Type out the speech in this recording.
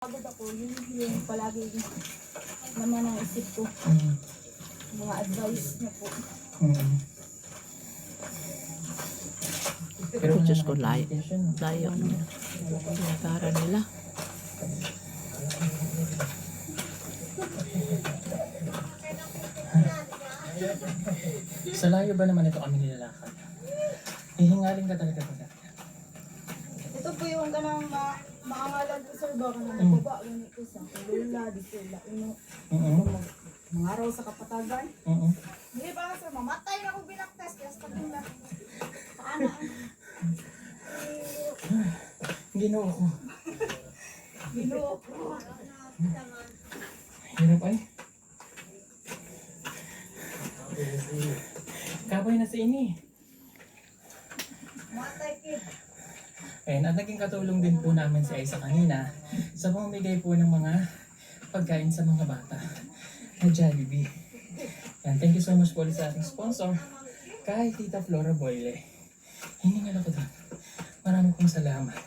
Pagod ako, yun yung palagi naman ang isip ko. Mga advice niya po. Pero Diyos ko, layo ng pinagara nila. Sa layo ba naman ito kami nilalakad? Hihingaling ka talaga ba? Ito po yung ganang maangalan ko sir, baka na nababa, ganit ko sa lula, dito, laino. Mga araw sa kapatagan. Hindi ba sir, mamatay na akong binaktas, kaya sa pagkula. Paano ang... Ginoo ko. Ginoo ko. Hirap ay. Kabay na si ini. Matay kid. At naging katulong din po namin si Aiza kanina sa pamimigay po ng mga pagkain sa mga bata na Jollibee. Yan, thank you so much po ulit sa ating sponsor, kay Tita Flora Boyle. Hiningal ako doon. Marami pong salamat.